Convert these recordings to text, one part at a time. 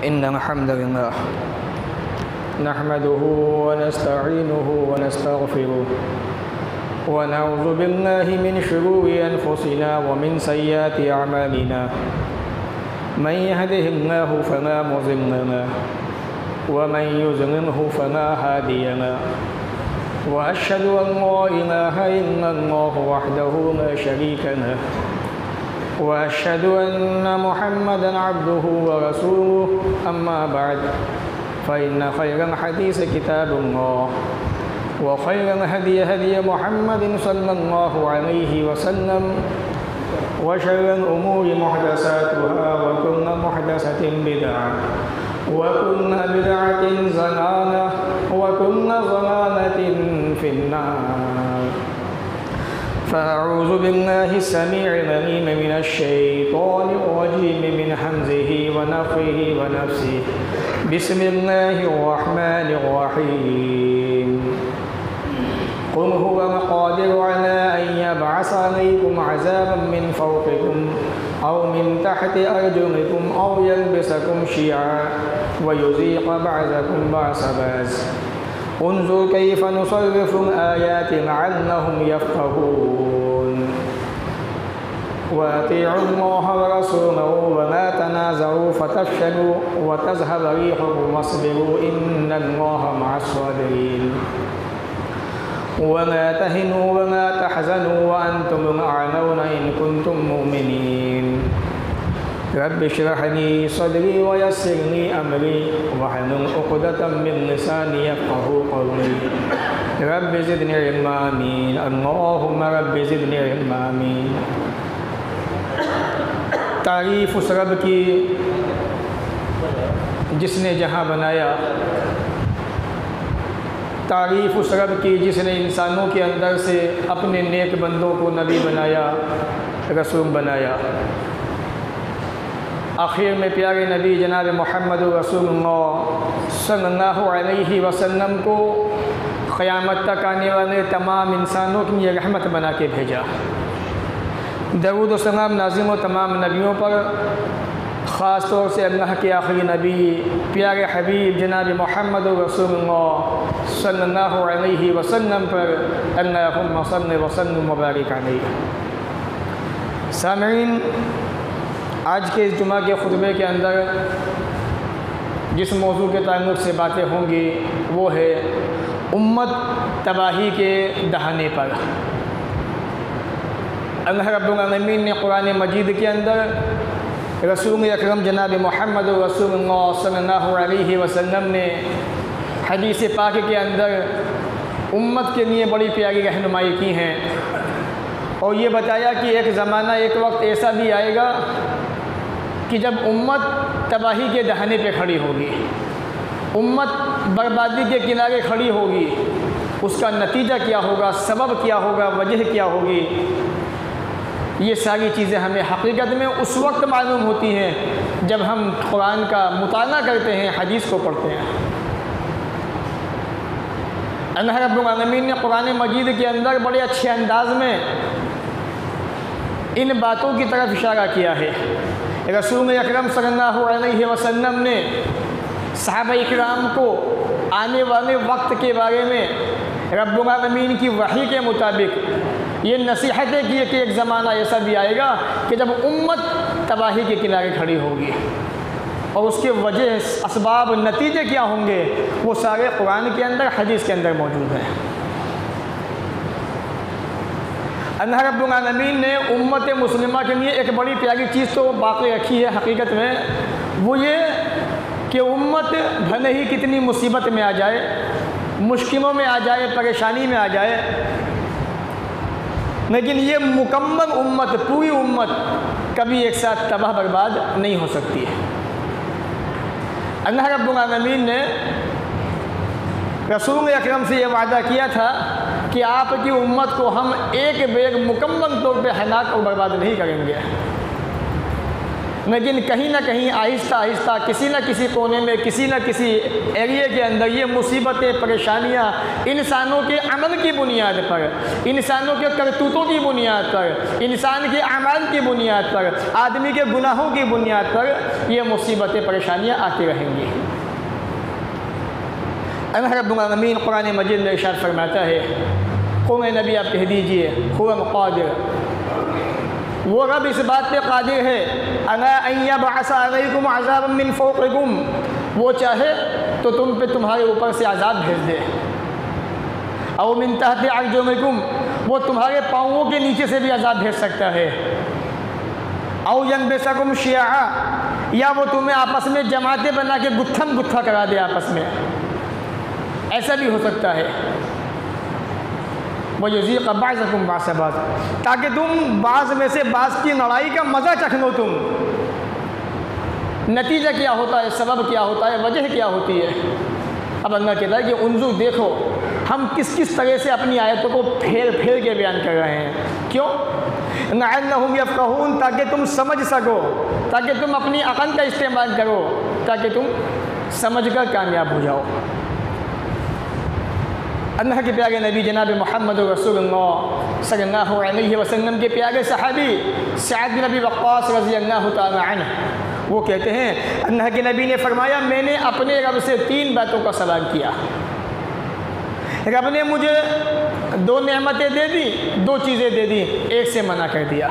इन्नल हम्दुलिल्लाह नहमदुहु व नस्तईनुहु व नस्तगफिरुह व नऊज़ु बिल्लाहि मिन शुरूरि अनफुसिना व मिन सय्यिआति अअमालिना मन यहदिहिल्लाहु फला मुज़िल्ल लहु व मन युज़लिल्हु फला हादिय लहु व अशहदु अन ला इलाहा इल्लल्लाहु वहदहु ला शरीका लहु व अशहदु अन्न मुहम्मदन अब्दुहु व रसूलुहु अम्मा बअद फ़इन्न खैरल हदीस किताबुल्लाह व खैरल हदी हदी मुहम्मदिन सल्लल्लाहु अलैहि वसल्लम व शर्रल उमूरि मुहदसातुहा व कुल्लु मुहदसतिन बिदअह व कुल्लु बिदअतिन ज़लालह व कुल्लु ज़लालतिन फिन्नार। फ़अऊज़ु बिल्लाहि अस्समीइल अलीम मिनश शैतानिर रजीम मिन हम्ज़िहि व नफ़्ख़िहि व नफ़्सिहि। बिस्मिल्लाहिर रहमानिर रहीम। क़ुल हुवल क़ादिरु अला अन यबअस अलैकुम अज़ाबन मिन फ़ौक़िकुम औ मिन तहति अर्जुलिकुम औ यल्बिसकुम शियअन व युज़ीक़ बअज़कुम बअस बअज़। उन्ज़ुर कैफ़ नुसर्रिफ़ुल आयाति लअल्लहुम यफ़क़हून। व अतीउल्लाह व रसूलहु व ला तनाज़अू फ़तफ़शलू व तज़हब रिहुकुम वस्बिरू इन्नल्लाहा मअस्साबिरीन। व ला तहिनू व ला तहज़नू व अंतुमुल अअलौना इन कुंतुम मुमिनीन। रब्बि इश्रह ली सदरी व यस्सिर ली अमरी वहलुल उक़दतम मिन लिसानी यफ़क़हू क़ौली। रब्बि ज़िदनी इल्मा आमीन। अल्लाहुम्मा रब्बि ज़िदनी इल्मा आमीन। तारीफ़ उस रब की जिसने जहाँ बनाया, तारीफ़ उस रब की जिसने इंसानों के अंदर से अपने नेक बंदों को नबी बनाया, रसूल बनाया। आखिर में प्यारे नबी जनाब मोहम्मद रसूलुल्लाह सल्लल्लाहु अलैहि वसल्लम को क़यामत तक आने वाले तमाम इंसानों की ये रहमत बना के भेजा। दरूद व सलाम नाज़िम व तमाम नबियों पर, ख़ास तौर से अल्लाह के आखिरी नबी प्यारे हबीब जनाब मोहम्मद रसूलुल्लाह सल्लल्लाहु अलैहि वसल्लम पर अल्लाहुम्मा सल्लि व सल्लिम व बारिक अलैहि। सामईन, आज के इस जुमा के खुतबे के अंदर जिस मौजू के ताल्लुक़ से बातें होंगी वो है उम्मत तबाही के दहाने पर। अल्लाह रब्बुल आलमीन ने कुरान मजीद के अंदर रसूल अकरम जनाब मोहम्मद रसूलुल्लाह सल्लल्लाहु अलैहि वसल्लम ने हदीस पाक के अंदर उम्मत के लिए बड़ी प्यारी रहनुमाई की हैं और ये बताया कि एक ज़माना, एक वक्त ऐसा भी आएगा कि जब उम्मत तबाही के दहाने पे खड़ी होगी, उम्मत बर्बादी के किनारे खड़ी होगी। उसका नतीजा क्या होगा, सबब क्या होगा, वजह क्या होगी, ये सारी चीज़ें हमें हकीकत में उस वक्त मालूम होती हैं जब हम कुरान का मुताला करते हैं, हदीस को पढ़ते हैं। अल्लाह रब्बुल आलमीन ने कुरान मजीद के अंदर बड़े अच्छे अंदाज में इन बातों की तरफ इशारा किया है। रसूल अकरम सल्लल्लाहु अलैहि वसल्लम ने सहाबा इकराम को आने वाले वक्त के बारे में रब्बुल आलमीन की वही के मुताबिक ये नसीहतें की कि एक ज़माना ऐसा भी आएगा कि जब उम्मत तबाही के किनारे खड़ी होगी और उसके वजह, असबाब, नतीजे क्या होंगे वो सारे कुरान के अंदर, हदीस के अंदर मौजूद हैं। अल्लाह रब्बुल आलमीन ने उम्मत मुस्लिमा के लिए एक बड़ी प्यारी चीज़ तो बाकी रखी है हकीकत में, वो ये कि उम्मत भले ही कितनी मुसीबत में आ जाए, मुश्किलों में आ जाए, परेशानी में आ जाए, लेकिन ये मुकम्मल उम्मत, पूरी उम्मत कभी एक साथ तबाह बर्बाद नहीं हो सकती है। अल्लाह रब्बुल आलमीन ने रसूल अकरम से ये वादा किया था कि आपकी उम्मत को हम एक बेग मुकम्मल तौर पे हलाक और बर्बाद नहीं करेंगे। लेकिन कहीं ना कहीं आहिस्ता आहिस्ता किसी न किसी कोने में, किसी न किसी एरिया के अंदर ये मुसीबतें, परेशानियाँ इंसानों के अमल की बुनियाद पर, इंसानों के करतूतों की बुनियाद पर, इंसान के अमाल की बुनियाद पर, आदमी के गुनाहों की बुनियाद पर ये मुसीबतें, परेशानियाँ आती रहेंगी। अल्लाह रब्बुल आलमीन कुरान मजीद में इरशाद फरमाता है, क़ुल नबी आप कह दीजिए, हुवा क़ादिर, वो रब इस बात पे कादिर है, अला अन यबअस अलैकुम अज़ाबन मिन फ़ौक़िकुम, वो चाहे तो तुम पे तुम्हारे ऊपर से अज़ाब भेज दे, औ मिन तहति अर्जुलिकुम, वो तुम्हारे पाँवों के नीचे से भी अज़ाब भेज सकता है, औ यनबिसकुम शियआ, या वो तुम्हें आपस में जमातें बना के गुत्थम गुत्था करा दे आपस में, ऐसा भी हो सकता है। वयुज़ीक़ बअज़कुम बअज़ बाज़, ताकि तुम बाज़ में से बाज़ की लड़ाई का मज़ा चख लो तुम। नतीजा क्या होता है, सबब क्या होता है, वजह क्या होती है। अब अल्लाह कहता है कि उन्ज़ुर, देखो हम किस किस तरह से अपनी आयतों को फेर फेर के बयान कर रहे हैं। क्यों? लअल्लहुम यफ़क़हून, ताकि तुम समझ सको, ताकि तुम अपनी अक़ल का इस्तेमाल करो, ताकि तुम समझ कर कामयाब हो जाओ। अल्लाह के प्यारे नबी जनाब मोहम्मद रसूलुल्लाह सल्लल्लाहु अलैहि वसल्लम के प्यारे सहाबी सअद बिन अबी वक़्क़ास रज़ियल्लाहु तआला अन्हु, वो कहते हैं अल्लाह के नबी ने फरमाया, मैंने अपने रब से 3 बातों का सवाल किया। रब ने मुझे 2 नेमतें दे दी, 2 चीज़ें दे दी, एक से मना कर दिया।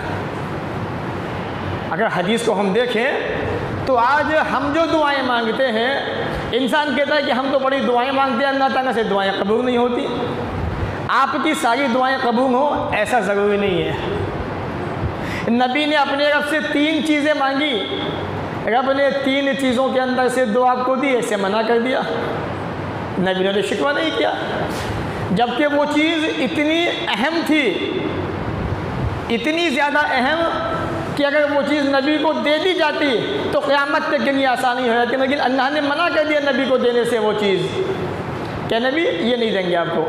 अगर हदीस को हम देखें तो आज हम जो दुआएं मांगते हैं, इंसान कहता है कि हम तो बड़ी दुआएं मांगते हैं, अल्लाह ताला से दुआएं कबूल नहीं होती। आपकी सारी दुआएं कबूल हो ऐसा ज़रूरी नहीं है। नबी ने अपने रब से 3 चीज़ें मांगी, रब ने 3 चीज़ों के अंदर से 2 आपको दी, एक से मना कर दिया। नबी ने शिकवा नहीं किया, जबकि वो चीज़ इतनी अहम थी, इतनी ज़्यादा अहम कि अगर वो चीज़ नबी को दे दी जाती तो क़यामत तक के लिए आसानी हो जाती, लेकिन अल्लाह ने मना कर दिया नबी को देने से वो चीज़, क्या नबी ये नहीं देंगे आपको,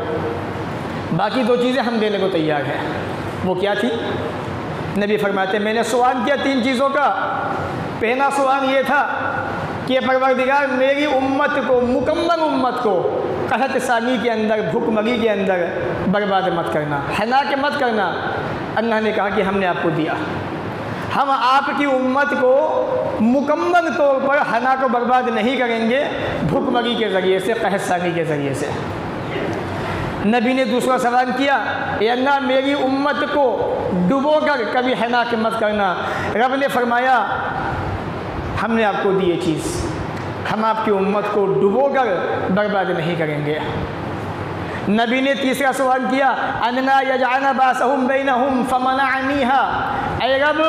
बाकी 2 चीज़ें हम देने को तैयार हैं। वो क्या थी? नबी फरमाते, मैंने सवाल किया 3 चीज़ों का। पहला सवाल ये था कि परवरदिगार, मेरी उम्मत को, मुकम्मल उम्मत को कहत सानी के अंदर, भुखमरी के अंदर बर्बाद मत करना, हलाक मत करना। अल्लाह ने कहा कि हमने आपको दिया, हम आपकी उम्मत को मुकम्मल तौर पर हलाक को बर्बाद नहीं करेंगे भुखमरी के ज़रिए से, कहत सानी के ज़रिए से। नबी ने दूसरा सवाल किया, ए अल्लाह, मेरी उम्मत को डुबोकर कभी हलाक मत करना। रब ने फरमाया, हमने आपको दी ये चीज़, हम आपकी उम्मत को डुबोकर बर्बाद नहीं करेंगे। नबी ने तीसरा सवाल किया, अन्ना यजअल बासहुम बैनहुम फमनअनीहा, ऐ रब,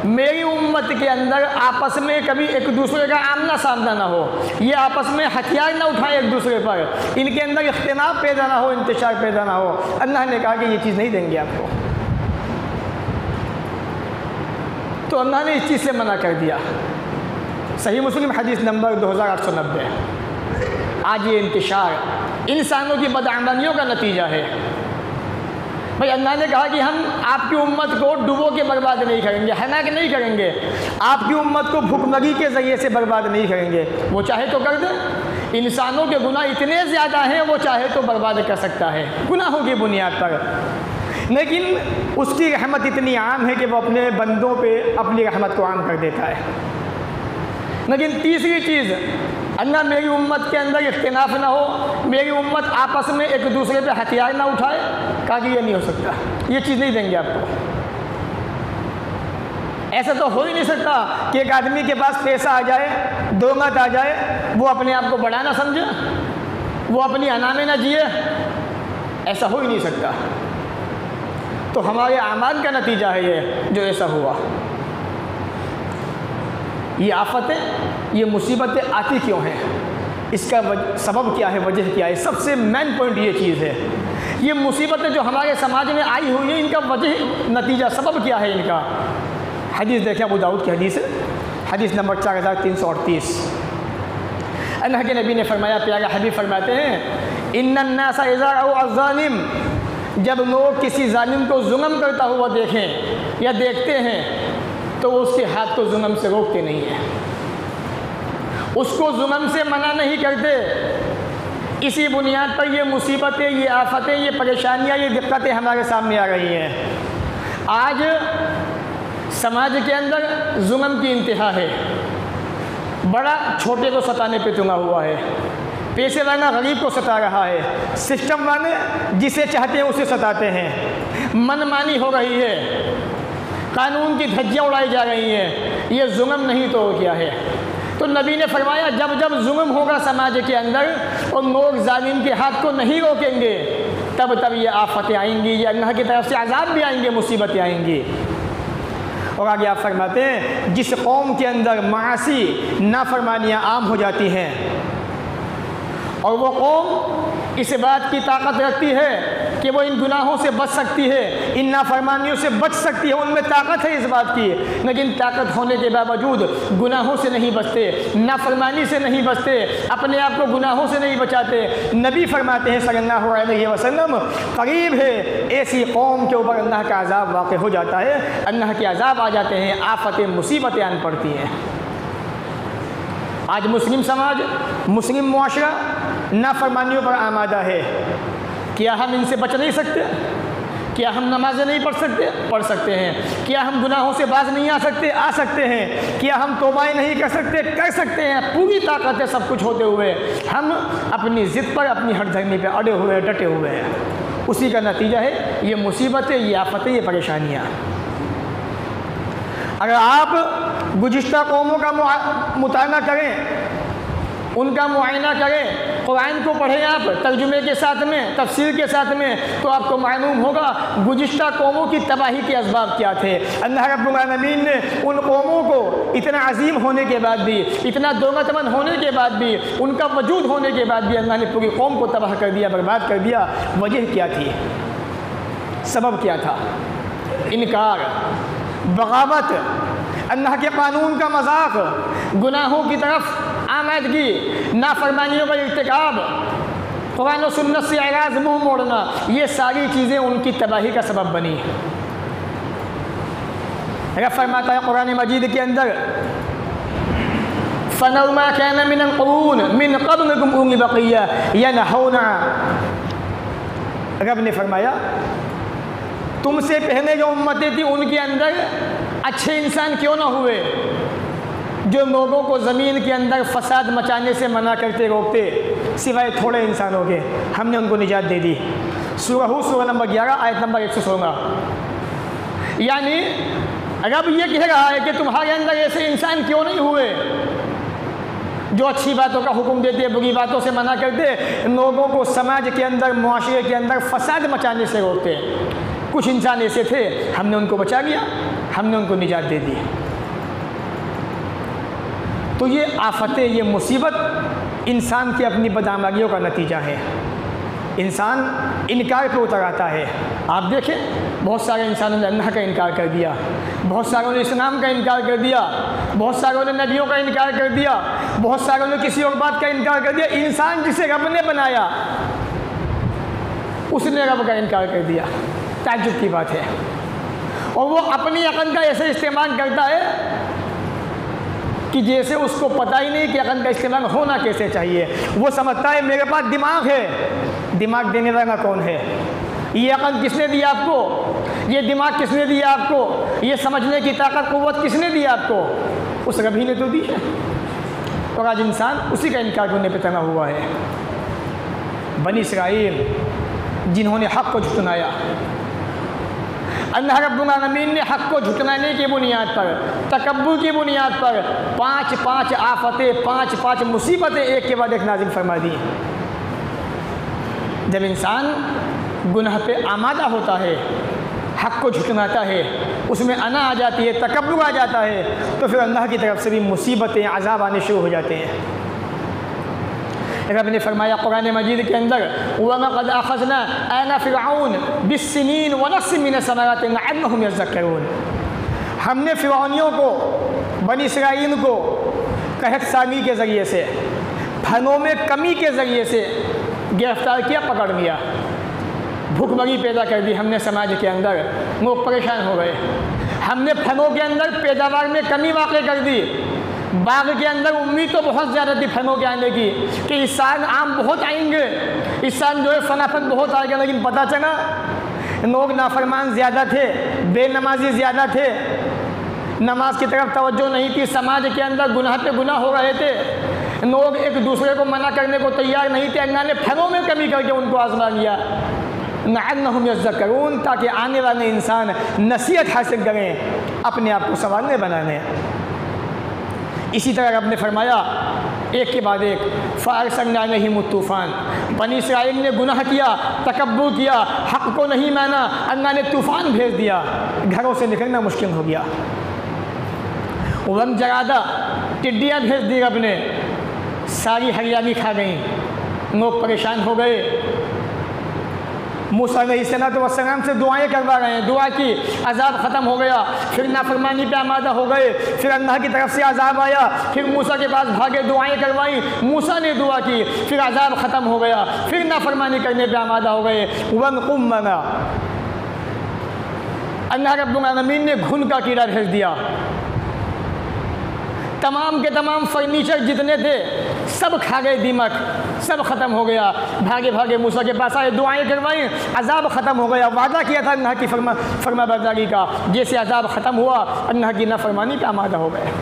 मेरी उम्मत के अंदर आपस में कभी एक दूसरे का आमना सामना ना हो, ये आपस में हथियार ना उठाए एक दूसरे पर, इनके अंदर इख्तिलाफ पैदा ना हो, इंतशार पैदा ना हो। अल्लाह ने कहा कि ये चीज़ नहीं देंगे आपको, तो अल्लाह ने इस चीज़ से मना कर दिया। सही मुस्लिम हदीस नंबर 2890। आज ये इंतशार इंसानों की बदअमलियों का नतीजा है। भाई अल्लाह ने कहा कि हम आपकी उम्मत को डुबो के बर्बाद नहीं करेंगे, हलाक नहीं करेंगे, आपकी उम्मत को भुखमरी के ज़रिए से बर्बाद नहीं करेंगे। वो चाहे तो कर दे, इंसानों के गुनाह इतने ज़्यादा हैं, वो चाहे तो बर्बाद कर सकता है गुनाहों की बुनियाद पर, लेकिन उसकी रहमत इतनी आम है कि वो अपने बंदों पे अपनी रहमत को आम कर देता है। लेकिन तीसरी चीज़, अल्लाह मेरी उम्मत के अंदर इख्तिलाफ ना हो, मेरी उम्मत आपस में एक दूसरे पे हथियार ना उठाए, कहा कि ये नहीं हो सकता, ये चीज़ नहीं देंगे आपको। ऐसा तो हो ही नहीं सकता कि एक आदमी के पास पैसा आ जाए, दौलत आ जाए, वो अपने आप को बड़ा ना समझे, वो अपनी अना में ना जिए, ऐसा हो ही नहीं सकता। तो हमारे आमाल का नतीजा है ये जो ऐसा हुआ। ये आफतें, ये मुसीबतें आती क्यों हैं, इसका सबब क्या है, वजह क्या है? सबसे मेन पॉइंट ये चीज़ है, ये मुसीबतें जो हमारे समाज में आई हुई है, इनका वजह, नतीजा, सबब क्या है इनका? हदीस देखें, अबू दाऊद की हदीस, हदीस नंबर 4338। अल्लाह के नबी ने फरमाया, प्यारा हबीब फरमाते हैं, इन्नन नासा इज़ा रअू अज़्ज़ालिम, जब लोग किसी जालिम को जुल्म करता हुआ देखें या देखते हैं, तो तो वो उसके हाथ को जुल्म से रोकते नहीं है, उसको जुल्म से मना नहीं करते। इसी बुनियाद पर ये मुसीबतें, ये आफतें, ये परेशानियाँ, ये दिक्कतें हमारे सामने आ रही हैं। आज समाज के अंदर जुल्म की इंतहा है, बड़ा छोटे को सताने पे तुंगा हुआ है, पैसे वाला गरीब को सता रहा है, सिस्टम वाले जिसे चाहते हैं उसे सताते हैं, मनमानी हो रही है, कानून की धज्जियाँ उड़ाई जा रही हैं। ये जुल्म नहीं तो क्या है? तो नबी ने फरमाया जब जब जुल्म होगा समाज के अंदर और लोग जालिम के हाथ को नहीं रोकेंगे, तब तब ये आफतें आएंगी, ये अल्लाह की तरफ से अजाब भी आएंगे, मुसीबतें आएंगी। और आगे आप फरमाते हैं जिस कौम के अंदर मासी नाफरमानियाँ आम हो जाती हैं और वो कौम इस बात की ताकत रखती है कि वो इन गुनाहों से बच सकती है, इन नाफरमानियों से बच सकती है, उनमें ताकत है इस बात की, लेकिन ताकत होने के बावजूद गुनाहों से नहीं बचते, नाफरमानी से नहीं बचते, अपने आप को गुनाहों से नहीं बचाते। नबी फरमाते हैं सल्लल्लाहु अलैहि वसल्लम, करीब है ऐसी कौम के ऊपर अल्लाह का अजाब वाक़ हो जाता है, अल्लाह के अजाब आ जाते हैं, आफतें मुसीबतें आन पड़ती हैं। आज मुस्लिम समाज, मुस्लिम मुआशरा नाफरमानियों पर आमादा है। क्या हम इनसे बच नहीं सकते? क्या हम नमाज़ें नहीं पढ़ सकते? पढ़ सकते हैं। क्या हम गुनाहों से बाज नहीं आ सकते? आ सकते हैं। क्या हम तौबाएं नहीं कर सकते? कर सकते हैं। पूरी ताकत है सब कुछ होते हुए, हम अपनी ज़िद पर, अपनी हठधर्मी पर अड़े हुए, डटे हुए हैं। उसी का नतीजा है ये मुसीबतें, ये आफतें, ये परेशानियाँ। अगर आप गुज़िश्ता कौमों का मुतायना करें, उनका मुआयना करें, कुरान को पढ़ें आप तर्जुमे के साथ में, तफसीर के साथ में, तो आपको मालूम होगा गुज़िश्ता कौमों की तबाही के असबाब क्या थे। अल्लाह रब्बुल आलमीन ने उन कौमों को इतना अजीम होने के बाद भी, इतना दौलतमंद होने के बाद भी, उनका वजूद होने के बाद भी अल्लाह ने पूरी कौम को तबाह कर दिया, बर्बाद कर दिया। वजह क्या थी? सबब क्या था? इनकार, बगावत, अल्लाह के कानून का मजाक, गुनाहों की तरफ आमदगी, नाफरमानियों का इर्तिकाब, कुरान और सुन्नत से एराज़, मुँह मोड़ना, ये सारी चीज़ें उनकी तबाही का सबब बनी। रब फरमाता है कुरान मजीद के अंदर, फ़नौमा कान मिनल क़ुरून मिन क़ब्लिकुम उली बक़िया यनहौना, रब ने फरमाया तुमसे पहले जो उम्मतें थी उनके अंदर अच्छे इंसान क्यों ना हुए जो लोगों को ज़मीन के अंदर फसाद मचाने से मना करते रोकते, सिवाय थोड़े इंसानों के। हमने उनको निजात दे दी। सूरह हूद सूरह नंबर 11 आयत नंबर 116। यानी रब ये कह रहा है कि तुम्हारे अंदर ऐसे इंसान क्यों नहीं हुए जो अच्छी बातों का हुक्म देते, बुरी बातों से मना करते, लोगों को समाज के अंदर, मुआशरे के अंदर फसाद मचाने से रोकते। कुछ इंसान ऐसे थे, हमने उनको बचा लिया, हमने उनको निजात दे दी। तो ये आफतें, ये मुसीबत इंसान की अपनी बदआमलियों का नतीजा है। इंसान इनकार पे उतर आता है। आप देखें बहुत सारे इंसानों ने अल्लाह का इनकार कर दिया, बहुत सारों ने इस्लाम का इनकार कर दिया, बहुत सारों ने नबियों का इनकार कर दिया, बहुत सारों ने किसी और बात का इनकार कर दिया। इंसान जिसे रब ने बनाया उसने रब का इनकार कर दिया। ताज्जुब की बात है। और वो अपनी अक़ल का ऐसे इस्तेमाल करता है कि जैसे उसको पता ही नहीं कि अक़ल का इस्तेमाल होना कैसे चाहिए। वो समझता है मेरे पास दिमाग है। दिमाग देने वाला कौन है? ये अक़ल किसने दिया आपको? ये दिमाग किसने दिया आपको? ये समझने की ताकत, क़ुव्वत किसने दी आपको? उस रब ही ने तो दी है। और आज इंसान उसी का इनकार करने पर तना हुआ है। बनी इस्राईल जिन्होंने हक़ को झुटलाया, अल्लाह रब्बुल आलमीन ने हक़ को झुटलाने की बुनियाद पर, तकब्बुर की बुनियाद पर 5-5 आफतें, 5-5 मुसीबतें एक के बाद एक नाज़िल फरमा दी। जब इंसान गुनाह पे आमादा होता है, हक़ को झुटलाता है, उसमें अना आ जाती है, तकब्बुर आ जाता है, तो फिर अल्लाह की तरफ से भी मुसीबतें, अज़ाब आने शुरू हो जाते हैं। रब ने फरमाया कुरान मजीद के अंदर, वलक़द अख़ज़ना आला फ़िरऔन बिस्सिनीन व नक़्सिम मिनस-समराति लअल्लहुम यज़क्करून। हमने फ़िरौनियों को, बनी इस्राईल को कहत सानी के ज़रिए से, फलों में कमी के ज़रिए से गिरफ़्तार किया, पकड़ लिया, भूखमरी पैदा कर दी हमने समाज के अंदर, लोग परेशान हो गए। हमने फलों के अंदर पैदावार में कमी वाक़ई कर दी। बाग के अंदर उम्मीद तो बहुत ज़्यादा थी फलों के आने की कि इस साल आम बहुत आएंगे, इस साल जो है फनाफन बहुत आएगा, लेकिन पता चला लोग नाफरमान ज़्यादा थे, बेनमाजी ज़्यादा थे, नमाज की तरफ तवज्जो नहीं थी, समाज के अंदर गुनाह पे गुनाह हो रहे थे, लोग एक दूसरे को मना करने को तैयार नहीं थे। अल्लाह ने फलों में कमी करके उनको आज़मा लिया, लअल्लहुम यज़्ज़क्करून, ताकि आने वाले इंसान नसीहत हासिल करें, अपने आप को संवारने बनाने। इसी तरह रब ने फरमाया एक के बाद एक, फ़अरसलना अलैहिम तूफ़ान, बनी इस्राइल ने गुनाह किया, तकब्बुर किया, हक़ को नहीं माना, अल्लाह ने तूफ़ान भेज दिया, घरों से निकलना मुश्किल हो गया। वम जरादा, टिड्डियाँ भेज दी रब ने, सारी हरियाली खा गई, लोग परेशान हो गए। मूसा अलैहिस्सलाम से दुआएं करवा रहे हैं, दुआ की, अज़ाब ख़त्म हो गया, फिर नाफरमानी पे आमादा हो गए, फिर अल्लाह की तरफ से अज़ाब आया, फिर मूसा के पास भागे, दुआएं करवाई, मूसा ने दुआ की, फिर अज़ाब ख़त्म हो गया, फिर नाफरमानी करने पे आमादा हो गए। वनकुम मना, अल्लाह रब्बुल आलमीन ने घुन का कीड़ा भेज दिया, तमाम के तमाम फर्नीचर जितने थे सब खा गए, दीमक सब ख़त्म हो गया। भागे भागे मूसा के पास आए, दुआएं करवाई, अज़ाब ख़त्म हो गया। वादा किया था अल्लाह की फरमाबरदारी का, जैसे अज़ाब ख़त्म हुआ अल्लाह की नाफरमानी पे आमादा हो गए।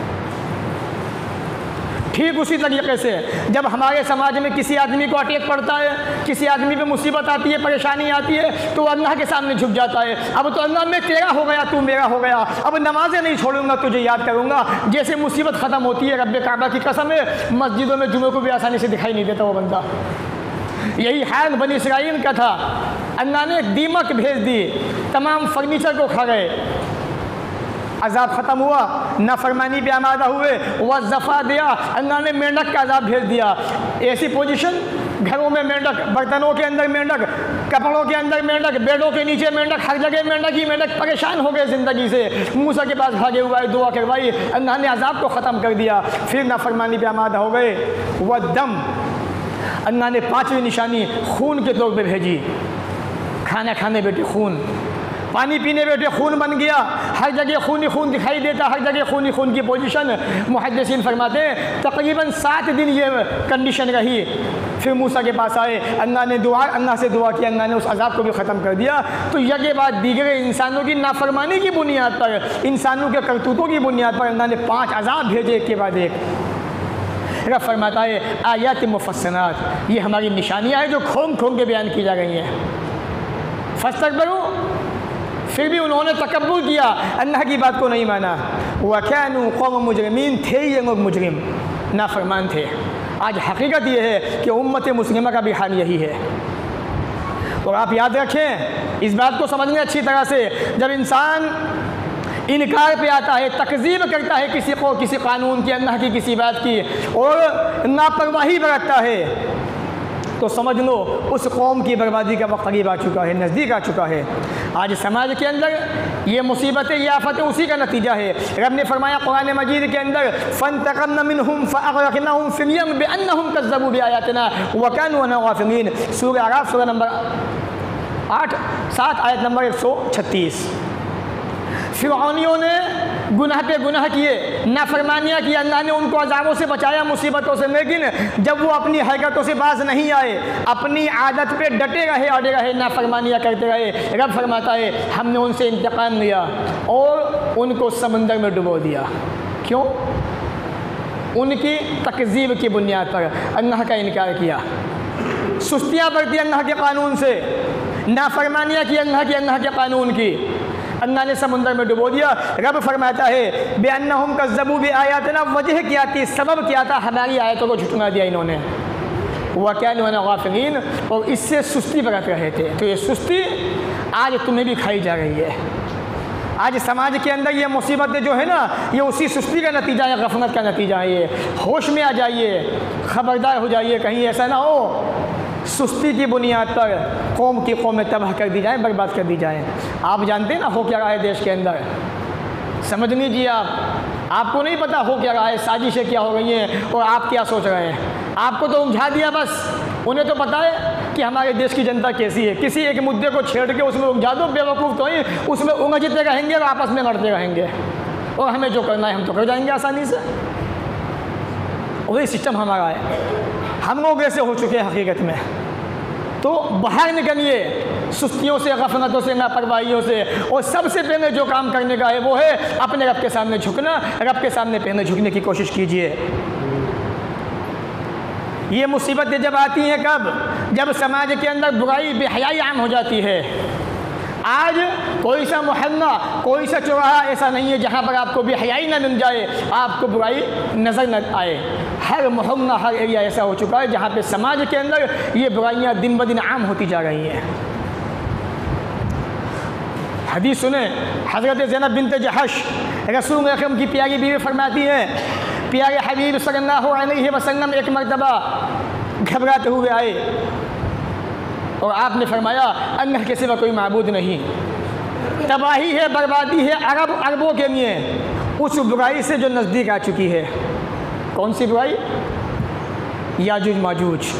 ठीक उसी तरीके से जब हमारे समाज में किसी आदमी को अटैक पड़ता है, किसी आदमी पे मुसीबत आती है, परेशानी आती है, तो अल्लाह के सामने झुक जाता है। अब तो अल्लाह मैं तेरा हो गया, तू मेरा हो गया, अब नमाजें नहीं छोड़ूंगा, तुझे याद करूंगा। जैसे मुसीबत ख़त्म होती है, रब्बे काबा की कसम है, मस्जिदों में जुमे को भी आसानी से दिखाई नहीं देता वो बंदा। यही हाल बनी इस्राइल का था, अल्लाह ने दीमक भेज दी, तमाम फर्नीचर को खा गए, अज़ाब ख़त्म हुआ, नाफरमानी पे आमादा हुए, वज़फ़ा दिया, अल्लाह ने मेंढक का अज़ाब भेज दिया। ऐसी पोजीशन, घरों में मेंढक, बर्तनों के अंदर मेंढक, कपड़ों के अंदर मेंढक, बेडों के नीचे मेंढक, हर जगह मेंढक ही मेंढक, परेशान हो गए ज़िंदगी से। मूसा के पास भागे हुआ है, दुआ करवाई, अल्लाह ने अज़ाब को ख़त्म कर दिया, फिर नाफरमानी पे आमादा हो गए। वह दम, अल्लाह ने पाँचवीं निशानी खून के तौर पर भेजी, खाना खाने बैठे खून, पानी पीने बैठे खून बन गया, हर जगह खून ही खून दिखाई देता, हर जगह खून ही खून की पोजीशन। मुहद्दिसीन फरमाते हैं तकरीबन 7 दिन ये कंडीशन रही। फिर मूसा के पास आए, अल्लाह से दुआ की, अल्लाह ने उस अज़ाब को भी ख़त्म कर दिया। तो यके बाद दीगरे इंसानों की नाफरमानी की बुनियाद पर, इंसानों के करतूतों की बुनियाद पर अल्लाह ने 5 अज़ाब भेजे एक के बाद एक। रब फरमाता है आयात मुफस्सलात, ये हमारी निशानियाँ हैं जो खोम खोम के बयान की जा रही हैं। फस्तकबरू, फिर भी उन्होंने तकब्बुर किया, अल्लाह की बात को नहीं माना। वकानु कौम मुजरिमीन, थे ये लोग मुजरिम, नाफरमान थे। आज हकीकत ये है कि उम्मत मुस्लिमा का भी हाल यही है। और आप याद रखें, इस बात को समझ लें अच्छी तरह से, जब इंसान इनकार पे आता है, तकज़ीब करता है किसी कानून की, अल्लाह की किसी बात की, और लापरवाही बरतता है, तो समझ लो उस कौम की बर्बादी का वक्त करीब आ चुका है, नज़दीक आ चुका है। आज समाज के अंदर ये मुसीबतें, ये आफतें उसी का नतीजा है। रब ने फरमाया कुरान मजीद के अंदर, फ़न्तक़म्ना मिनहुम फ़अग़रक़नाहुम फ़िल यम बिअन्नहुम कज़्ज़बू बिआयातिना व कानू अन्हा गाफ़िलीन। सूरह अराफ़ सूरह नंबर 7 आयत नंबर 136। फ़िरऔनियों ने गुनाह पे गुनाह किए, नाफरमानियाँ की, अल्लाह ने उनको अज़ाबों से बचाया, मुसीबतों से, लेकिन जब वो अपनी हरकतों से बाज नहीं आए, अपनी आदत पे डटे रहे, अड़े रहे, नाफरमानियाँ करते रहे, रब फरमाता है हमने उनसे इंतकाम लिया और उनको समंदर में डुबो दिया। क्यों? उनकी तकज़ीब की बुनियाद पर अल्लाह का इनकार किया, सुस्तियाँ बरती अल्लाह के कानून से, नाफरमानियाँ की अल्लाह के कानून की, अल्लाह ने समुंदर में डुबो दिया। रब फरमाता है बेअन्नहुम कज़्ज़बू बिआयातिना, वजह क्या थी, सबब क्या था, हमारी आयतों को झुठला दिया इन्होंने। व कानू अन्हा गाफ़िलीन, और इससे सुस्ती बरत रहे थे। तो ये सुस्ती आज तुम्हें भी खाई जा रही है। आज समाज के अंदर ये मुसीबतें जो है ना, ये उसी सुस्ती का नतीजा है, गफलत का नतीजा है। ये होश में आ जाइए, ख़बरदार हो जाइए, कहीं ऐसा ना हो सुस्ती की बुनियाद पर कौम की कौमें तबाह कर दी जाए, बर्बाद कर दी जाए। आप जानते हैं ना हो क्या रहा है देश के अंदर, समझ लीजिए आपको नहीं पता हो क्या रहा है, साजिशें क्या हो रही हैं और आप क्या सोच रहे हैं। आपको तो उलझा दिया बस, उन्हें तो पता है कि हमारे देश की जनता कैसी है। किसी एक मुद्दे को छेड़ के उसमें उलझा दो, बेवकूफ़ तो ही उसमें उलझते रहेंगे और आपस में लड़ते रहेंगे, और हमें जो करना है हम तो कर जाएंगे आसानी से। वही सिस्टम हमारा है, हम लोग ऐसे हो चुके हैं हकीकत में। तो बाहर निकलिए सुस्तियों से, गफलतों से, लापरवाहियों से, और सबसे पहले जो काम करने का है वो है अपने रब के सामने झुकना। रब के सामने पहले झुकने की कोशिश कीजिए। ये मुसीबतें जब आती हैं कब? जब समाज के अंदर बुराई, बेहयाई आम हो जाती है। आज कोई सा मोहल्ला, कोई सा चौराहा ऐसा नहीं है जहाँ पर आपको बेहयाई न मिल जाए, आपको बुराई नज़र न आए। हर मोहल्ला, हर एरिया ऐसा हो चुका है जहाँ पे समाज के अंदर ये बुराइयाँ दिन ब दिन आम होती जा रही हैं। हदीस सुने, हज़रत ज़ैनब बिन्त जहश रसूल अकरम की प्यारी बीवी फरमाती हैं, प्यारे हबीब सल्लल्लाहु अलैहि वसल्लम एक मरतबा घबराते हुए आए और आपने फरमाया अल्लाह के सिवा कोई माबूद नहीं, तबाही है, बर्बादी है अरबों के लिए उस बुराई से जो नज़दीक आ चुकी है। कौन सी बुराई? याजूज माजूज।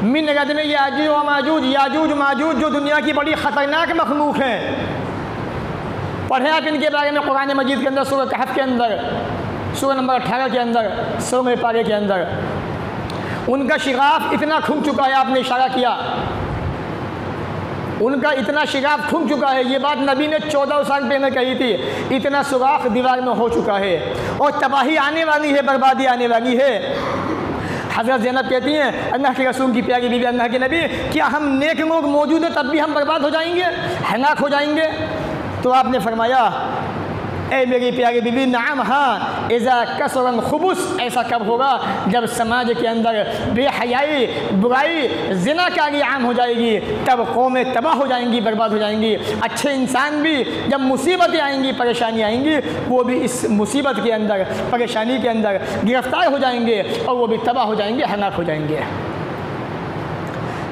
मिन रदम याजूज व माजूज, याजूज माजूज जो दुनिया की बड़ी ख़तरनाक मखलूक हैं। पढ़ें आप इनके बारे में कुरान मजीद के अंदर, सूरह कहफ के अंदर, सूरह नंबर 18 के अंदर, 16वें पारे के अंदर। उनका शिगाफ इतना खुल चुका है, आपने इशारा किया, उनका इतना शिगाफ खुल चुका है। ये बात नबी ने 14 साल पहले कही थी। इतना सुराख दीवार में हो चुका है और तबाही आने वाली है, बर्बादी आने वाली है। हज़रत ज़ैनब कहती हैं, अल्लाह के रसूल की प्यारी बीवी, अल्लाह के नबी, क्या हम नेक लोग मौजूद हैं तब भी हम बर्बाद हो जाएंगे, हलाक हो जाएंगे? तो आपने फरमाया, ए मेरी प्यारी बीवी, नाम हाँ, इज़ा कसरन खुबुस, ऐसा कब होगा? जब समाज के अंदर बेहयाई, बुराई, ज़िनाकारी आम हो जाएगी, तब कौमें तबाह हो जाएंगी, बर्बाद हो जाएंगी। अच्छे इंसान भी जब मुसीबतें आएंगी, परेशानी आएंगी, वो भी इस मुसीबत के अंदर, परेशानी के अंदर गिरफ्तार हो जाएंगे और वो भी तबाह हो जाएंगे, हलाक हो जाएंगे।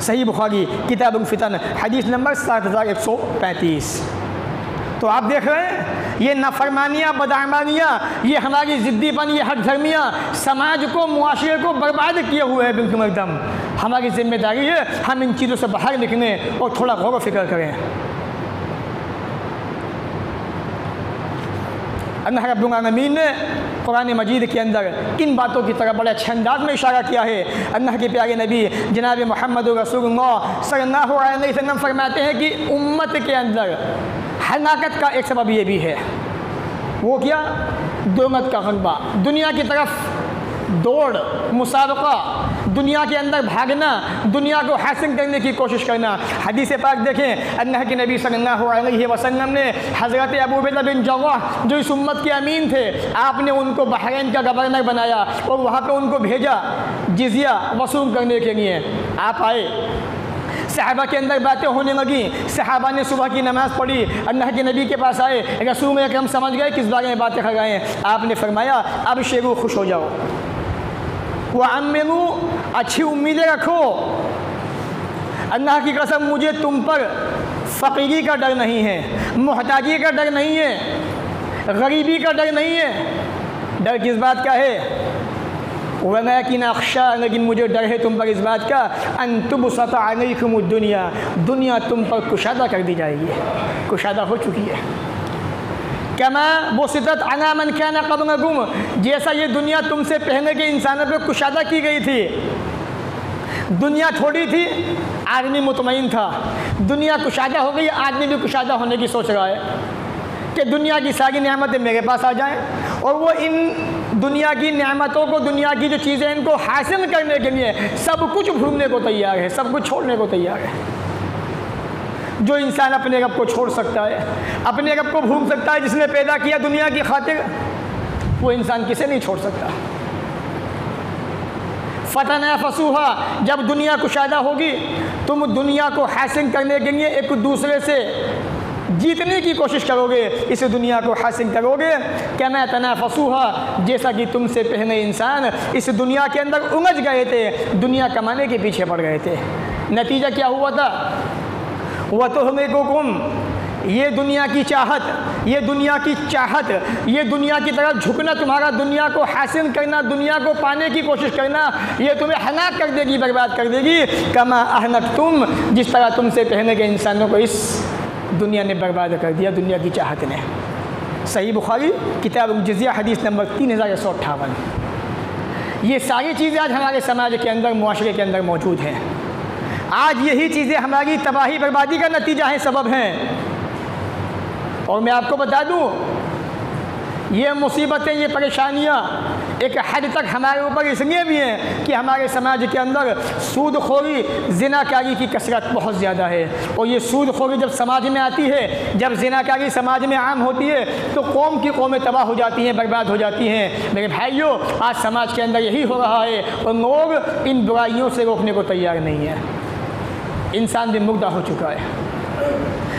सही बुखारी किताबुल फितन हदीस नंबर 7135। तो आप देख रहे हैं ये नाफरमानियाँ, बदअमानियाँ, ये हमारी ज़िद्दीपन, ये हट धर्मियाँ समाज को, मुआशरे को बर्बाद किए हुए हैं। बिल्कुल एकदम हमारी जिम्मेदारी है हम इन चीज़ों से बाहर निकलें और थोड़ा गौर व फिक्र करें। अल्लाह रब्बुल आलमीन ने कुरान मजीद के अंदर किन बातों की तरफ बड़े अच्छे अंदाज में इशारा किया है। अल्लाह के प्यारे नबी जनाब मोहम्मद रसूलुल्लाह सल्लल्लाहु अलैहि वसल्लम फरमाते हैं कि उम्मत के अंदर हलाकत का एक सबब ये भी है। वो क्या? दुनिया का गलबा, दुनिया की तरफ दौड़, मुसाबका, दुनिया के अंदर भागना, दुनिया को हासिल करने की कोशिश करना। हदीस पाक देखें, अल्लाह के नबी सल्लल्लाहु अलैहि वसल्लम ने हज़रत अबू उबैदा बिन जर्राह जो इस उम्मत के अमीन थे, आपने उनको बहरैन का गवर्नर बनाया और वहाँ पे उनको भेजा जिजिया वसूल करने के लिए। आप आए, सहाबा के अंदर बातें होने लगी, सहाबा ने सुबह की नमाज़ पढ़ी, अल्लाह के नबी के पास आए, रसूल अकरम समझ गए किस बारे में बातें कर रहे हैं। आपने फरमाया, अब शेरू खुश हो जाओ, वअम्मिनू, अच्छी उम्मीदें रखो, अल्लाह की कसम मुझे तुम पर फ़कीरी का डर नहीं है, मोहताजी का डर नहीं है, गरीबी का डर नहीं है। डर किस बात का है? वलाकिन अख्शा, लेकिन मुझे डर है तुम पर इस बात का, अन तुबसता अलैकुमुद दुनिया, दुनिया तुम पर कुशादा कर दी जाएगी, कुशादा हो चुकी है। कमा बुसितत अला मन काना क़ब्लकुम, जैसा ये दुनिया तुमसे पहले के इंसानों पर कुशादा की गई थी। दुनिया थोड़ी थी, आदमी मुतमईन था, दुनिया कुशादा हो गई, आदमी भी कुशादा होने की सोच रहा है कि दुनिया की सारी नेमतें मेरे पास आ जाएं, और वो इन दुनिया की नेमतों को, दुनिया की जो चीज़ें, इनको हासिल करने के लिए सब कुछ भूलने को तैयार है, सब कुछ छोड़ने को तैयार है। जो इंसान अपने रब को छोड़ सकता है, अपने रब को भूल सकता है जिसने पैदा किया दुनिया की खातिर, वो इंसान किसे नहीं छोड़ सकता। फतनाफसूहा, जब दुनिया कुशादा होगी तुम दुनिया को हासिल करने के लिए एक दूसरे से जीतने की कोशिश करोगे, इस दुनिया को हासिल करोगे। कमा तनाफसूहा, जैसा कि तुमसे पहले इंसान इस दुनिया के अंदर उलझ गए थे, दुनिया कमाने के पीछे पड़ गए थे। नतीजा क्या हुआ था? वतुहमिकुकुम, ये दुनिया की चाहत, ये दुनिया की चाहत, ये दुनिया की तरफ झुकना, तुम्हारा दुनिया को हासिल करना, दुनिया को पाने की कोशिश करना, ये तुम्हें हलाक कर देगी, बर्बाद कर देगी। कमा अहनक तुम, जिस तरह तुमसे पहले के इंसानों को इस दुनिया ने बर्बाद कर दिया, दुनिया की चाहत ने। सही बुखारी किताब जज़िया हदीस नंबर 3158। ये सारी चीज़ें आज हमारे समाज के अंदर, मुआशरे के अंदर मौजूद हैं। आज यही चीज़ें हमारी तबाही बर्बादी का नतीजा है, सबब हैं। और मैं आपको बता दूं, ये मुसीबतें, ये परेशानियां एक हद तक हमारे ऊपर इसलिए भी हैं कि हमारे समाज के अंदर सूदखोरी, ज़िनाकारी की कसरत बहुत ज़्यादा है। और ये सूदखोरी जब समाज में आती है, जब ज़िनाकारी समाज में आम होती है, तो कौम की कौमें तबाह हो जाती हैं, बर्बाद हो जाती हैं। मेरे भाइयों, आज समाज के अंदर यही हो रहा है और लोग इन बुराइयों से रोकने को तैयार नहीं है। इंसान भी मुर्दा हो चुका है।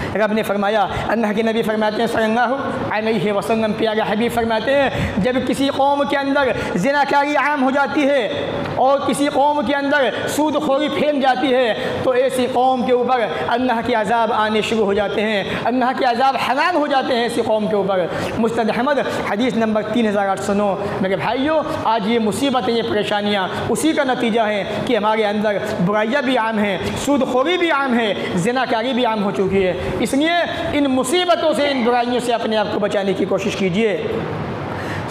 रब ने फरमाया, अल्लाह के नबी फरमाते हैं सल्लल्लाहु अलैहि वसल्लम, प्यारे हबीब फरमाते हैं, जब किसी कौम के अंदर ज़िनाकारी आम हो जाती है और किसी कौम के अंदर सूदखोरी फैल जाती है, तो ऐसी कौम के ऊपर अल्लाह के अज़ाब आने शुरू हो जाते हैं, अल्लाह के अज़ाब हलाल हो जाते हैं ऐसी कौम के ऊपर। मुस्तद अहमद हदीस नंबर 3808। मेरे भाइयों, आज ये मुसीबतें, ये परेशानियाँ उसी का नतीजा है कि हमारे अंदर बुराइयाँ भी आम हैं, सूदखोरी भी आम है, ज़िनाकारी भी आम हो चुकी है। इसलिए इन मुसीबतों से, इन बुराइयों से अपने आप को बचाने की कोशिश कीजिए।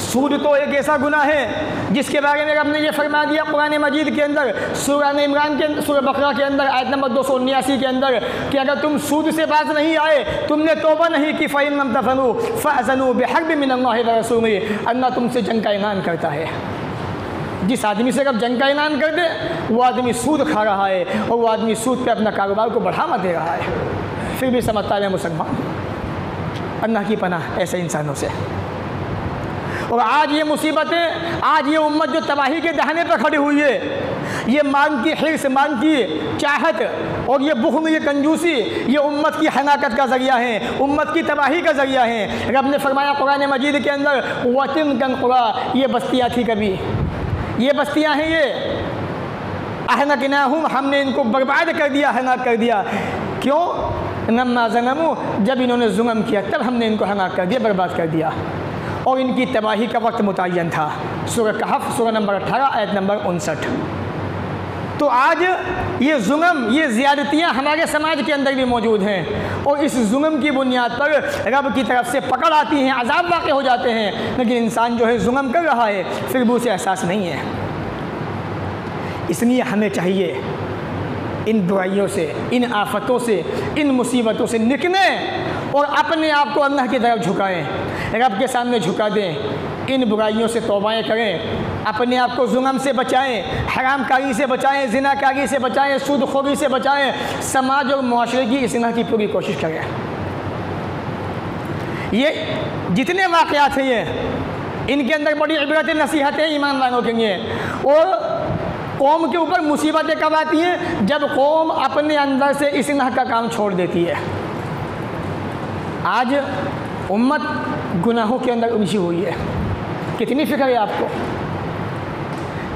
सूद तो एक ऐसा गुनाह है जिसके बारे में रब ने ये फरमा दिया कुरान मजीद के अंदर, सूरह इमरान के, सूरह बकरा के अंदर आयत नंबर 279 के अंदर, कि अगर तुम सूद से बाज नहीं आए, तुमने तौबा नहीं की, फ़इन लम तफ़अलू फ़अज़नू बिहर्बिन मिनल्लाहि व रसूलिही, अल्लाह तुमसे जंग का ऐलान करता है। जिस आदमी से अगर जंग का ऐलान कर दे, वो आदमी सूद खा रहा है और वो आदमी सूद पे अपना कारोबार को बढ़ावा दे रहा है, फिर भी समझता है मुसलमान। अल्लाह की पनाह ऐसे इंसानों से। और आज ये मुसीबतें, आज ये उम्मत जो तबाही के दहाने पर खड़ी हुई है, ये मांग की हिर्स, मांग की चाहत और ये बुख़्ल, ये कंजूसी, ये उम्मत की हनाकत का ज़रिया है, उम्मत की तबाही का ज़रिया है। रब ने फरमाया कुरान मजीद के अंदर, वतिल्कल क़ुरा, ये बस्तियाँ थी कभी, ये बस्तियाँ हैं, ये अहलकनाहुम, हमने इनको बर्बाद कर दिया, हलाक कर दिया। क्यों? लम्मा ज़लमू, जब इन्होंने जुल्म किया तब हमने इनको हलाक कर दिया, बर्बाद कर दिया। और इनकी तबाही का वक्त मुतय्यन था। सूरह कहफ, सूरह नंबर 18 आयत नंबर 59। तो आज ये जुल्म, ये ज़्यादतियाँ हमारे समाज के अंदर भी मौजूद हैं और इस जुल्म की बुनियाद पर रब की तरफ से पकड़ आती हैं, अज़ाब वाक़ हो जाते हैं, लेकिन इंसान जो है जुल्म कर रहा है, फिर भी उसे एहसास नहीं है। इसलिए हमें चाहिए इन बुराइयों से, इन आफतों से, इन मुसीबतों से निकलें और अपने आप को अल्लाह की तरफ झुकाएं, रब के सामने झुका दें, इन बुराइयों से तौबाएँ करें, अपने आप को जुल्म से बचाएं, हरामकारी से बचाएं, ज़िनाकारी से बचाएं, सूदखोरी से बचाएं, समाज और मुआशरे की इस्लाह की पूरी कोशिश करें। ये जितने वाक़यात हैं, ये इनके अंदर बड़ी इबरत नसीहतें ईमान वालों के लिए। और कौम के ऊपर मुसीबतें कब आती हैं? जब कौम अपने अंदर से इस्लाह का काम छोड़ देती है। आज उम्मत गुनाहों के अंदर उलझी हुई है। कितनी फ़िक्र है आपको?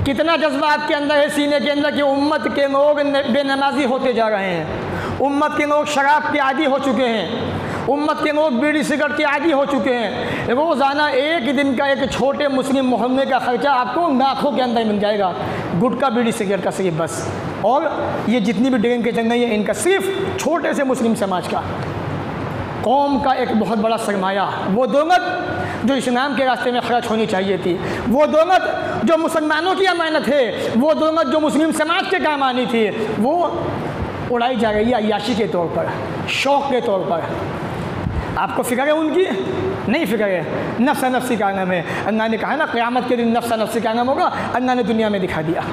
कितना जज्बा आपके अंदर है, सीने के अंदर, कि उम्मत के लोग बेनमाजी होते जा रहे हैं, उम्मत के लोग शराब के आदी हो चुके हैं, उम्मत के लोग बीड़ी सिगरेट के आदी हो चुके हैं। रोज़ाना एक दिन का एक छोटे मुस्लिम मोहल्ले का ख़र्चा आपको लाखों के अंदर मिल जाएगा, गुटखा बीड़ी सिगरेट का सिर्फ बस। और ये जितनी भी ड्रिंक के चंगई है, इनका सिर्फ छोटे से मुस्लिम समाज का, कौम का एक बहुत बड़ा सरमाया, वो दौलत जो इस्लाम के रास्ते में खर्च होनी चाहिए थी, वो दौलत जो मुसलमानों की अमानत है, वो दौलत जो मुस्लिम समाज के काम आनी थी, वो उड़ाई जा रही है अय्याशी के तौर पर, शौक़ के तौर पर। आपको फ़िक्र है उनकी? नहीं फ़िक्र है। नफ्सा नफ्सी का नाम है। अल्लाह ने कहा ना, क़यामत के दिन नफ्सा नफ्सी का नाम होगा। अल्लाह ने दुनिया में दिखा दिया।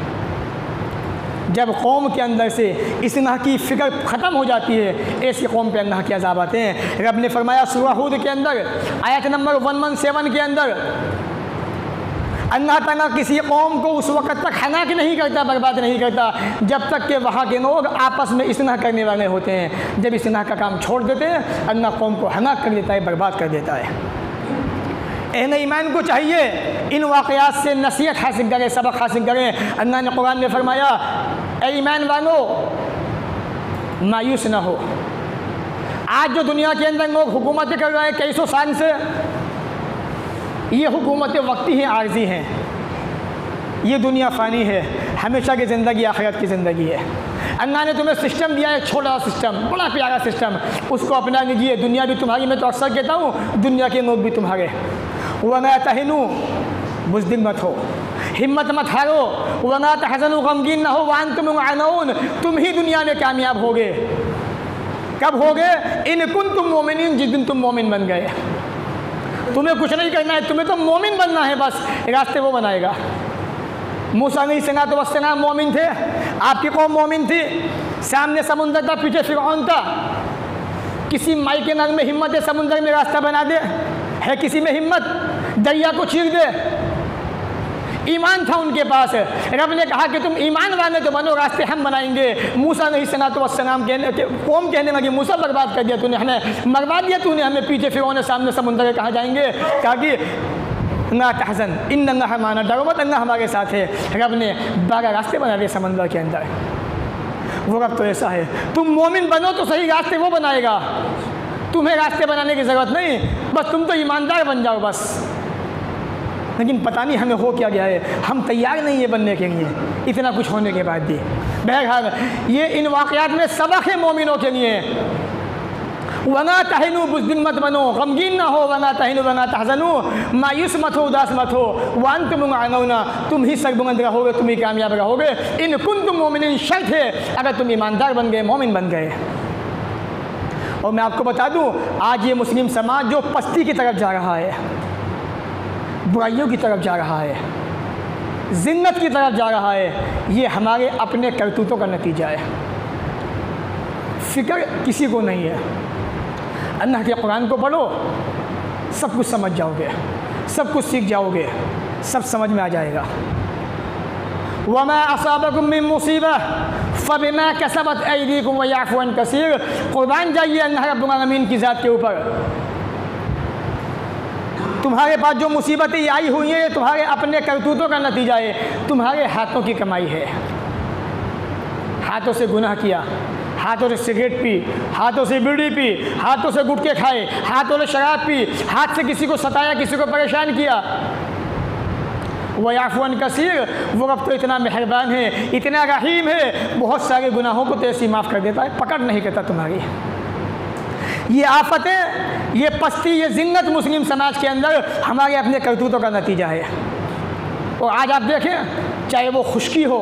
जब कौम के अंदर से इस्लाह की फ़िक्र ख़त्म हो जाती है, ऐसी कौम पे अल्लाह के अज़ाब आते हैं। रब ने फरमाया सूरह हूद के अंदर आयत नंबर 117 के अंदर, अल्लाह ताला किसी कौम को उस वक़्त तक हलाक नहीं करता, बर्बाद नहीं करता, जब तक कि वहाँ के लोग आपस में इस्लाह करने वाले होते हैं। जब इस्लाह का काम छोड़ देते हैं, अल्लाह कौम को हलाक कर देता है, बर्बाद कर देता है। अहले ईमान को चाहिए इन वाक़यात से नसीहत हासिल करें, सबक हासिल करें। अल्लाह ने कुरान में फरमाया, ए ईमान वालों, मायूस ना हो, आज जो दुनिया के अंदर लोग हुकूमतें कर रहे हैं कई सौ साल से, ये हुकूमतें वक्ती हैं, आर्जी हैं। ये दुनिया फ़ानी है, हमेशा की ज़िंदगी आखिरत की ज़िंदगी है। अल्लाह ने तुम्हें सिस्टम दिया है, छोटा सिस्टम, बड़ा प्यारा सिस्टम, उसको अपना लीजिए। दुनिया भी तुम्हारी, मैं तो अक्सर कहता हूँ दुनिया के लोग भी तुम्हारे। वना तहिनु, बुज़दिल मत हो, हिम्मत मत हारो। वना तहज़नु, गमगीन न हो। वअंतुम अलौन, तुम ही दुनिया में कामयाब होगे। कब होगे? इन कुंतुम मोमिनीन, जिस दिन तुम मोमिन बन गए। तुम्हें कुछ नहीं करना है, तुम्हें तो मोमिन बनना है, बस रास्ते वो बनाएगा। मूसा अलैहिस्सलाम मोमिन थे, आपकी कौम मोमिन थी। सामने समुंदर था, पीछे फिरौन था। किसी माई के नग में हिम्मत है समुंदर में रास्ता बना दे? है किसी में हिम्मत? दरिया को चीर दे? ईमान था उनके पास। रब ने कहा कि तुम ईमान वाले तो बनो, रास्ते हम बनाएंगे। मूसा अलैहिस्सलाम कौम कहने लगी, मूसा बर्बाद कर दिया तूने, हमें मरवा दिया तूने, हमें पीछे फिरौन सामने समुंदर के कहाँ जाएंगे? कहा कि ना तहज़न इन्नल्लाह माना, डरो मत, अल्लाह हमारे साथ है। रब ने 12 रास्ते बना दिए समंदर के अंदर। वो रब तो ऐसा है, तुम मोमिन बनो तो सही, रास्ते वो बनाएगा। तुम्हें रास्ते बनाने की ज़रूरत नहीं, बस तुम तो ईमानदार बन जाओ बस। लेकिन पता नहीं हमें हो क्या गया है, हम तैयार नहीं है बनने के लिए, इतना कुछ होने के बाद भी। बहरहाल ये इन वाक़यात में सबक है मोमिनों के लिए। वना तहिनु, बुज़दिल मत बनो, गमगीन ना हो। वना तहिनु वना तहज़नु, मायूस मत हो, उदास मत हो। वअंतुम अलौन, तुम ही सरबुलंद रहोगे, तुम ही कामयाब रहोगे। इन कुंतुम मोमिनीन, शर्त है अगर तुम ईमानदार बन गए, मोमिन बन गए। और मैं आपको बता दूं, आज ये मुस्लिम समाज जो पस्ती की तरफ जा रहा है, बुराइयों की तरफ जा रहा है, जिन्नत की तरफ जा रहा है, ये हमारे अपने करतूतों का नतीजा है। फ़िक्र किसी को नहीं है। अल्लाह के कुरान को पढ़ो, सब कुछ समझ जाओगे, सब कुछ सीख जाओगे, सब समझ में आ जाएगा। वमा असाबकुम मिन मुसीबह फबिमा कसबत ऐदीकुम व याफू अन कसीर। कुर्बान जाइए अल्लाह रब्बुल आलमीन की ज़ात के ऊपर। तुम्हारे पास जो मुसीबतें आई हुई हैं, ये तुम्हारे अपने करतूतों का नतीजा है, तुम्हारे हाथों की कमाई है। हाथों से गुनाह किया, हाथों से सिगरेट पी, हाथों से बीड़ी पी, हाथों से गुटखे खाए, हाथों से शराब पी, हाथ से किसी को सताया, किसी को परेशान किया। वयाफ़ू अन कसीर, वो रब तो इतना मेहरबान है, इतना रहीम है, बहुत सारे गुनाहों को तो ऐसी माफ़ कर देता है, पकड़ नहीं करता तुम्हारी। ये आफतें, ये पस्ती, ये जिन्नत मुस्लिम समाज के अंदर हमारे अपने करतूतों का नतीजा है। और आज आप देखें, चाहे वो खुश्की हो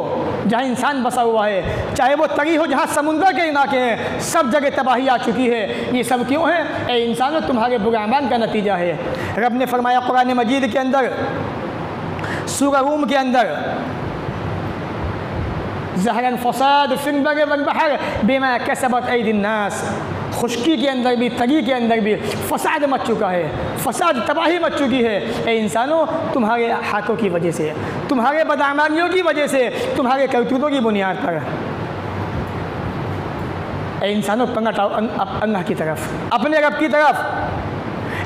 जहाँ इंसान बसा हुआ है, चाहे वो तरी हो जहाँ समुंदर के इलाके हैं, सब जगह तबाही आ चुकी है। ये सब क्यों है? ए इंसानों, तुम्हारे बुरे अमाल का नतीजा है। रब ने फरमाया कुरान मजीद के अंदर, सूरह रूम के अंदर, ज़हरन फ़साद फिल बर्रि वल बहर बिमा कसबत ऐदिन नास। खुश्की के अंदर भी, तगी के अंदर भी फसाद मच चुका है, फसाद तबाही मच चुकी है। ए इंसानों, तुम्हारे हाथों की वजह से, तुम्हारे बदअमालियों की वजह से, तुम्हारे करतूतों की बुनियाद पर। ए इंसानों, पंगा उठाओ अल्लाह की तरफ, अपने रब की तरफ।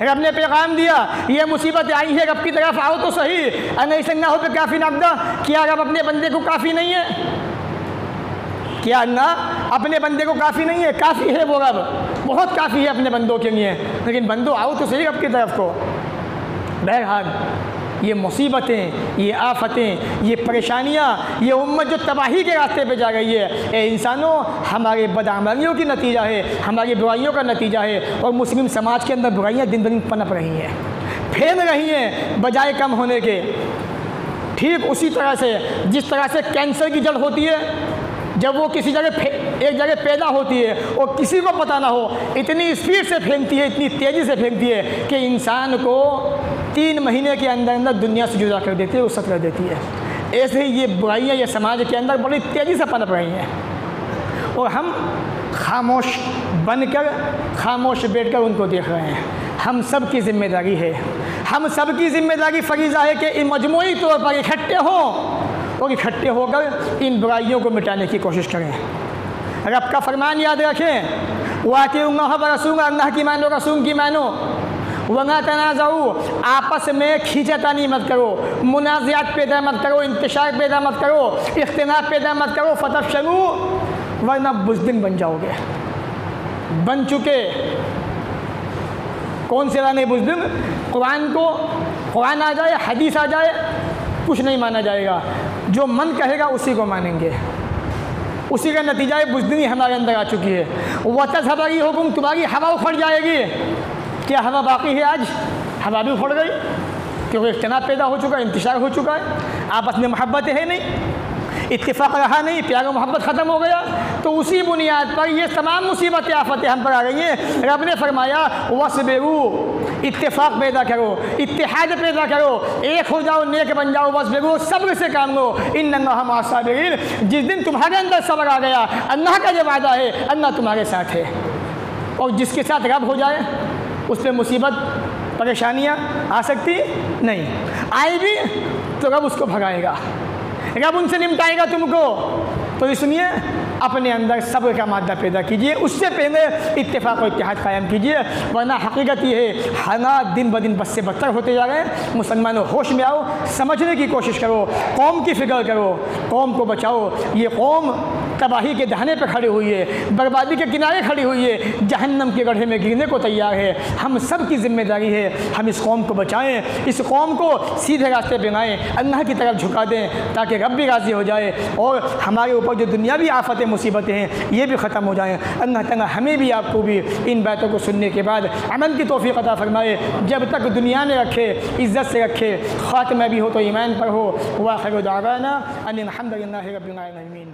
रब ने पैगाम दिया, ये मुसीबत आई है, रब की तरफ आओ तो सही। अनैसन्नाहु बिकाफ़ी अब्दा, क्या रब अपने बंदे को काफ़ी नहीं है? क्या अल्लाह अपने बंदे को काफ़ी नहीं है? काफ़ी है वो रब, बहुत काफ़ी है अपने बंदों के लिए। लेकिन बंदो आओ तो सही रब की तरफ को। बहरहाल ये मुसीबतें, ये आफतें, ये परेशानियाँ, ये उम्मत जो तबाही के रास्ते पे जा रही है, ए इंसानों, हमारे बदअमालियों की नतीजा है, हमारी बुराइयों का नतीजा है। और मुस्लिम समाज के अंदर बुराइयाँ दिन ब दिन पनप रही हैं, फैल रही हैं बजाय कम होने के। ठीक उसी तरह से जिस तरह से कैंसर की जड़ होती है, जब वो किसी जगह एक जगह पैदा होती है और किसी को पता ना हो, इतनी स्पीड से फैलती है, इतनी तेज़ी से फैलती है कि इंसान को 3 महीने के अंदर अंदर दुनिया से जुदा कर देती है, उससे कर देती है। ऐसे ही ये बुराइयाँ ये समाज के अंदर बड़ी तेज़ी से पनप रही हैं और हम खामोश बनकर, खामोश बैठकर उनको देख रहे हैं। हम सब की जिम्मेदारी है, हम सब की जिम्मेदारी फ़रीज़ा है कि मजमूई तौर पर इकट्ठे हों और इकट्ठे होकर इन बुराइयों को मिटाने की कोशिश करें। रब का फरमान याद रखें, वातिउल्लाह व रसूल, अल्लाह की मानो, रसूल की मानो। वना तनाज़ऊ, आपस में खींचातानी मत करो, मुनाज़ात पैदा मत करो, इंतशार पैदा मत करो, इख्तिलाफ पैदा मत करो। फतफशलू, वरना बुज़दिल बन जाओगे। बन चुके। कौन से रानी बुज़दिल? कुरान आ जाए, हदीस आ जाए, कुछ नहीं माना जाएगा। जो मन कहेगा उसी को मानेंगे। उसी का नतीजा बुज़दिली हमारे अंदर आ चुकी है। वतज़हबी हुकुम, तुम्हारी हवा उखड़ जाएगी। क्या हवा बाकी है? आज हवा भी उखड़ गई, क्योंकि इख्तिलाफ पैदा हो चुका है, इंतशार हो चुका है, आपस में मोहब्बतें है नहीं, इत्तिफाक रहा नहीं, प्यार और मोहब्बत ख़त्म हो गया। तो उसी बुनियाद पर ये तमाम मुसीबतें आफतें हम पर आ गई हैं। रब ने फरमाया वस्बिरू, इत्तिफाक पैदा करो, इत्तिहाद पैदा करो, एक हो जाओ, नेक बन जाओ। वस्बिरू, सब्र से काम लो। इन्नल्लाह मअस-साबिरीन, जिस दिन तुम्हारे अंदर सब्र आ गया, अल्लाह का जो वादा है, अल्लाह तुम्हारे साथ है। और जिसके साथ रब हो जाए उस पर मुसीबत परेशानियाँ आ सकती नहीं, आएगी तो रब उसको भगाएगा, रब उनसे निपटाएगा तुमको। तो इसलिए अपने अंदर सब्र का मादा पैदा कीजिए, उससे पहले इत्तेफाक और इत्तेहाद कायम कीजिए, वरना हकीकत ये है हालात दिन ब दिन बद से बदतर होते जा रहे हैं। मुसलमानों होश में आओ, समझने की कोशिश करो, कौम की फ़िक्र करो, कौम को बचाओ। ये कौम तबाही के दहाने पर खड़ी हुई है, बर्बादी के किनारे खड़ी हुई है, जहन्नम के गड्ढे में गिरने को तैयार है। हम सब की जिम्मेदारी है हम इस कौम को बचाएं, इस कौम को सीधे रास्ते पे लाएं, अल्लाह की तरफ झुका दें, ताकि रब भी राज़ी हो जाए और हमारे ऊपर जो दुनियावी आफतें मुसीबतें हैं ये भी ख़त्म हो जाएं। अल्लाह ताला हमें भी आपको भी इन बातों को सुनने के बाद अमल की तौफ़ीक़ अता फ़रमाए। जब तक दुनिया में रखे, इज़्ज़त से रखे, ख़ात्मा भी हो तो ईमान पर हो। व आख़िरु दावाना अनिल हम्दुलिल्लाहि रब्बिल आलमीन।